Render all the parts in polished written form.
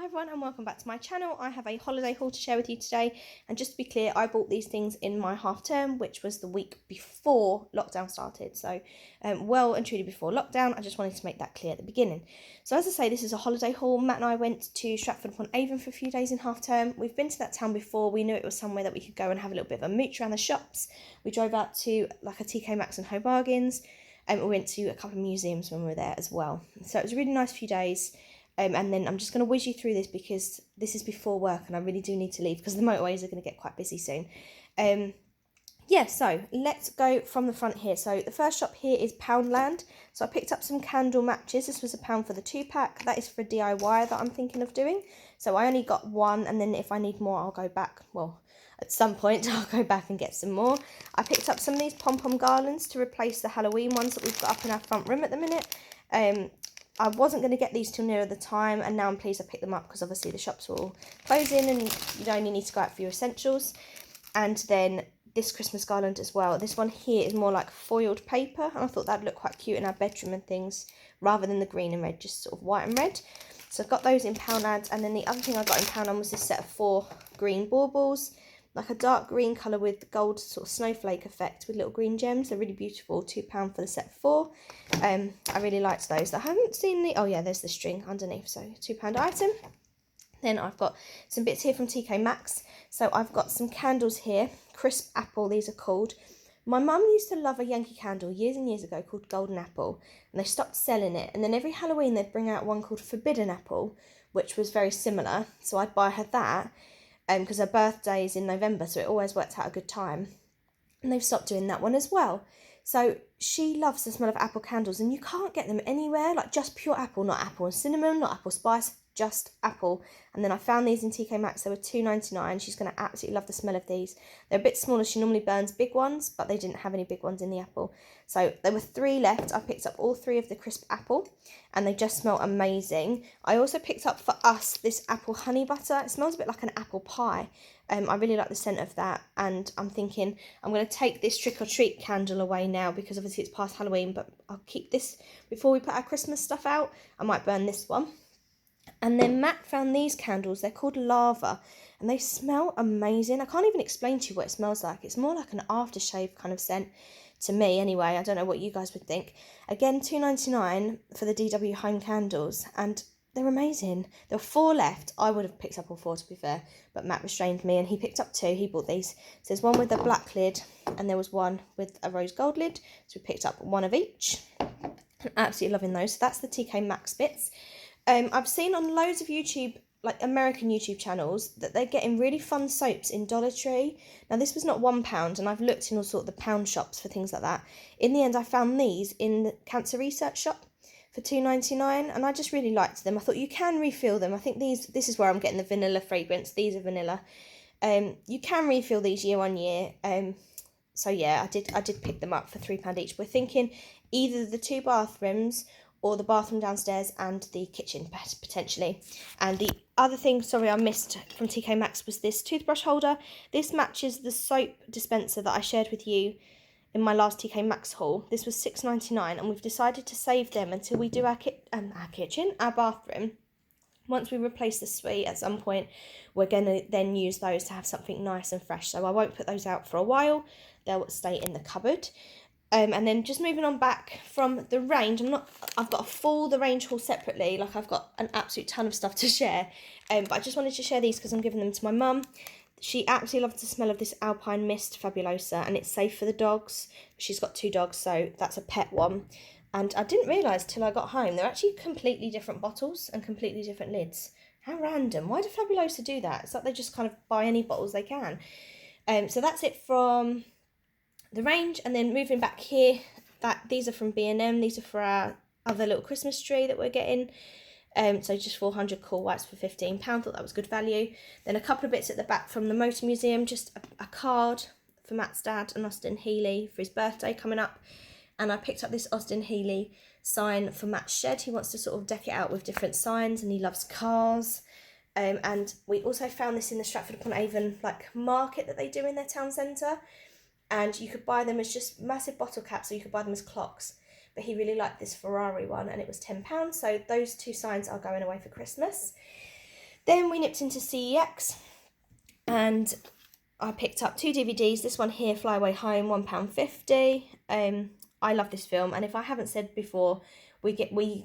Hi everyone and welcome back to my channel. I have a holiday haul to share with you today, and just to be clear, I bought these things in my half term, which was the week before lockdown started, so well and truly before lockdown. I just wanted to make that clear at the beginning. So as I say, this is a holiday haul. Matt and I went to Stratford-upon-Avon for a few days in half term. We've been to that town before. We knew it was somewhere that we could go and have a little bit of a mooch around the shops. We drove out to like a TK Maxx and Home Bargains, and we went to a couple of museums when we were there as well. So it was a really nice few days. And then I'm just going to whiz you through this because this is before work and I really do need to leave because the motorways are going to get quite busy soon. Yeah, so let's go from the front here. So the first shop here is Poundland. So I picked up some candle matches. This was £1 for the 2-pack. That is for a DIY that I'm thinking of doing. So I only got one, and then if I need more, I'll go back. Well, at some point, I'll go back and get some more. I picked up some of these pom-pom garlands to replace the Halloween ones that we've got up in our front room at the minute. I wasn't going to get these till nearer the time, and now I'm pleased I picked them up because obviously the shops were all closing and you only need to go out for your essentials. And then this Christmas garland as well. This one here is more like foiled paper, and I thought that'd look quite cute in our bedroom and things, rather than the green and red, just sort of white and red. So I've got those in Poundland, and then the other thing I got in Poundland was this set of 4 green baubles, like a dark green colour with gold sort of snowflake effect with little green gems. They're really beautiful. £2 for the set of 4. I really liked those. I haven't seen the... Oh yeah, there's the string underneath, so £2 item. Then I've got some bits here from TK Maxx. So I've got some candles here. Crisp Apple, these are called. My mum used to love a Yankee candle years and years ago called Golden Apple, and they stopped selling it. And then every Halloween they'd bring out one called Forbidden Apple, which was very similar. So I'd buy her that, because her birthday is in November, so it always worked out a good time. And they've stopped doing that one as well. So she loves the smell of apple candles, and you can't get them anywhere, like just pure apple, not apple and cinnamon, not apple spice, just apple. And then I found these in TK Maxx. They were £2.99. She's going to absolutely love the smell of these. They're a bit smaller. She normally burns big ones, but they didn't have any big ones in the apple. So there were 3 left. I picked up all 3 of the crisp apple, and they just smell amazing. I also picked up for us this apple honey butter. It smells a bit like an apple pie. I really like the scent of that, and I'm thinking I'm going to take this trick-or-treat candle away now because obviously it's past Halloween, but I'll keep this before we put our Christmas stuff out. I might burn this one. And then Matt found these candles. They're called Lava, and they smell amazing. I can't even explain to you what it smells like. It's more like an aftershave kind of scent to me anyway. I don't know what you guys would think. Again, £2.99 for the DW Home candles, and they're amazing. There were 4 left. I would have picked up all 4 to be fair, but Matt restrained me and he picked up 2. He bought these. So there's one with a black lid and there was one with a rose gold lid. So we picked up 1 of each. I'm absolutely loving those. So that's the TK Maxx bits. I've seen on loads of YouTube, like American YouTube channels, that they're getting really fun soaps in Dollar Tree. Now this was not £1, and I've looked in all sort of the pound shops for things like that. In the end, I found these in the Cancer Research shop for £2.99, and I just really liked them. I thought you can refill them. I think this is where I'm getting the vanilla fragrance. These are vanilla. You can refill these year on year. So yeah, I did pick them up for £3 each. We're thinking either the 2 bathrooms or the bathroom downstairs and the kitchen potentially. And the other thing, sorry, I missed from TK Maxx was this toothbrush holder. This matches the soap dispenser that I shared with you in my last TK Maxx haul. This was £6.99, and we've decided to save them until we do our bathroom. Once we replace the suite at some point, we're going to then use those to have something nice and fresh. So I won't put those out for a while. They'll stay in the cupboard. And then just moving on back from the range, I've got the range haul separately, like I've got an absolute ton of stuff to share, but I just wanted to share these because I'm giving them to my mum. She absolutely loves the smell of this Alpine Mist Fabulosa, and it's safe for the dogs. She's got 2 dogs, so that's a pet one. And I didn't realise till I got home, they're actually completely different bottles and completely different lids. How random. Why do Fabulosa do that? It's like they just kind of buy any bottles they can. So that's it from the range. And then moving back here, these are from B&M. These are for our other little Christmas tree that we're getting. So just 400 cool whites for £15. Thought that was good value. Then a couple of bits at the back from the Motor Museum, just a card for Matt's dad and Austin Healey for his birthday coming up. And I picked up this Austin Healey sign for Matt's shed. He wants to sort of deck it out with different signs, and he loves cars. And we also found this in the Stratford-upon-Avon like market that they do in their town centre. And you could buy them as just massive bottle caps, or you could buy them as clocks. But he really liked this Ferrari one, and it was £10. So those 2 signs are going away for Christmas. Then we nipped into CEX and I picked up 2 DVDs. This one here, Fly Away Home, £1.50. I love this film, and if I haven't said before, we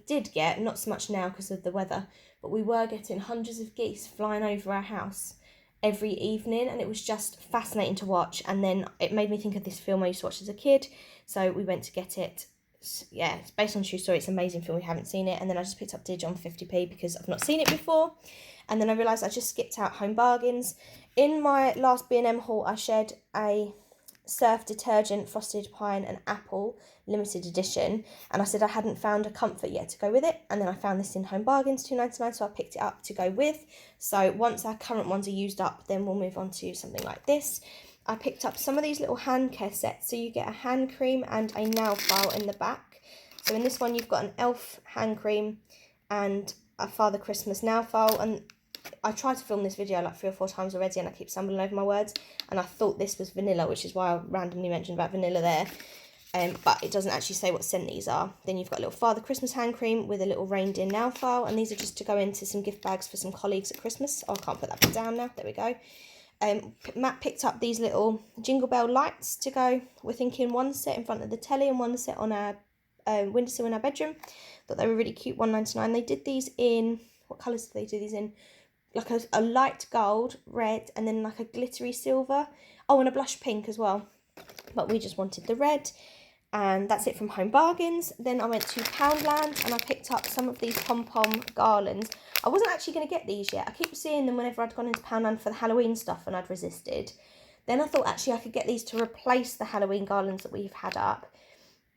did get, not so much now because of the weather, but we were getting hundreds of geese flying over our house every evening, and it was just fascinating to watch. And then it made me think of this film I used to watch as a kid, so we went to get it. Yeah, it's based on a true story. It's an amazing film. We haven't seen it. And then I just picked up Dig on 50p because I've not seen it before. And then I realised I just skipped out Home Bargains. In my last B&M haul, I shared a Surf detergent, frosted pine and apple limited edition, and I said I hadn't found a comfort yet to go with it, and then I found this in Home Bargains, £2.99, so I picked it up to go with. So once our current ones are used up, then we'll move on to something like this. I picked up some of these little hand care sets, so you get a hand cream and a nail file in the back. So in this one you've got an elf hand cream and a Father Christmas nail file, and I tried to film this video like 3 or 4 times already and I keep stumbling over my words, and I thought this was vanilla, which is why I randomly mentioned about vanilla there, but it doesn't actually say what scent these are. Then you've got a little Father Christmas hand cream with a little reindeer nail file, and these are just to go into some gift bags for some colleagues at Christmas. Oh, I can't put that bit down now, there we go. Matt picked up these little jingle bell lights to go, we're thinking one set in front of the telly and one set on our windowsill in our bedroom. Thought they were really cute, £1.99. They did these in, what colours did they do these in? Like a light gold, red, and then like a glittery silver. Oh, and a blush pink as well. But we just wanted the red. And that's it from Home Bargains. Then I went to Poundland and I picked up some of these pom-pom garlands. I wasn't actually going to get these yet. I keep seeing them whenever I'd gone into Poundland for the Halloween stuff and I'd resisted. Then I thought actually I could get these to replace the Halloween garlands that we've had up.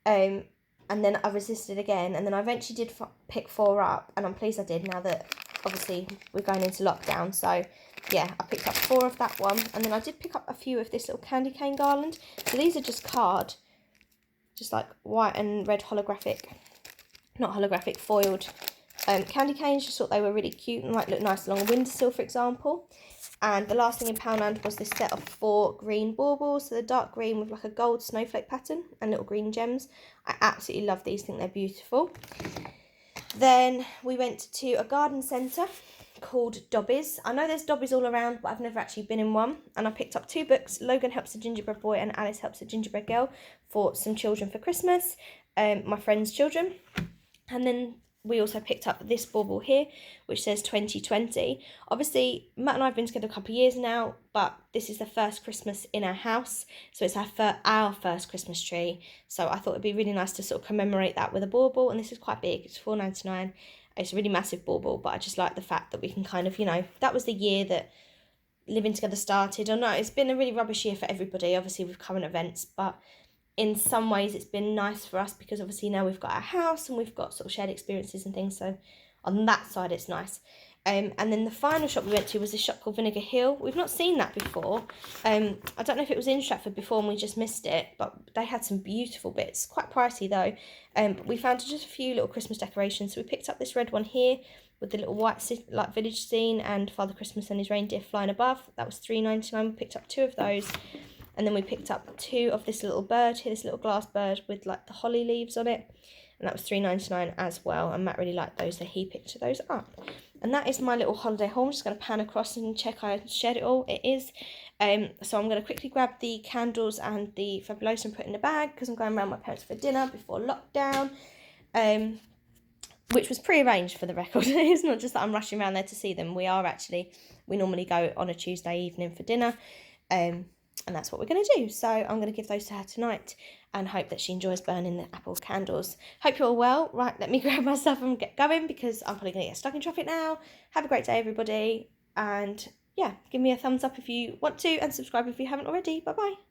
And then I resisted again. And then I eventually did pick 4 up. And I'm pleased I did, now that obviously we're going into lockdown. So yeah, I picked up 4 of that one. And then I did pick up a few of this little candy cane garland. So these are just card. Just like white and red holographic, not holographic, foiled candy canes. Just thought they were really cute and like look nice along a windowsill, for example. And the last thing in Poundland was this set of 4 green baubles. So the dark green with like a gold snowflake pattern and little green gems. I absolutely love these, think they're beautiful. Then we went to a garden centre called Dobbies. I know there's Dobbies all around, but I've never actually been in one. And I picked up 2 books, Logan Helps the Gingerbread Boy and Alice Helps the Gingerbread Girl, for some children for Christmas, my friend's children. And then we also picked up this bauble here, which says 2020. Obviously, Matt and I have been together a couple of years now, but this is the first Christmas in our house. So it's our first Christmas tree. So I thought it'd be really nice to sort of commemorate that with a bauble. And this is quite big, it's £4.99. It's a really massive bauble, but I just like the fact that we can kind of, you know, that was the year that living together started. I know it's been a really rubbish year for everybody, obviously with current events, but in some ways it's been nice for us because obviously now we've got our house and we've got sort of shared experiences and things, so on that side it's nice. And then the final shop we went to was this shop called Vinegar Hill. We've not seen that before. I don't know if it was in Stratford before and we just missed it, but they had some beautiful bits, quite pricey though. But we found just a few little Christmas decorations. So we picked up this red one here with the little white like village scene and Father Christmas and his reindeer flying above. That was £3.99. We picked up 2 of those. And then we picked up 2 of this little bird here, this little glass bird with like the holly leaves on it. And that was £3.99 as well. And Matt really liked those, so he picked those up. And that is my little holiday haul. I'm just going to pan across and check I shared it all. It is. So I'm going to quickly grab the candles and the Fabuloso and put in the bag because I'm going around my parents for dinner before lockdown. Which was pre-arranged for the record. It's not just that I'm rushing around there to see them. We normally go on a Tuesday evening for dinner. And that's what we're going to do. So I'm going to give those to her tonight and hope that she enjoys burning the apple candles. Hope you're all well. Right, let me grab myself and get going because I'm probably going to get stuck in traffic now. Have a great day, everybody. And yeah, give me a thumbs up if you want to and subscribe if you haven't already. Bye-bye.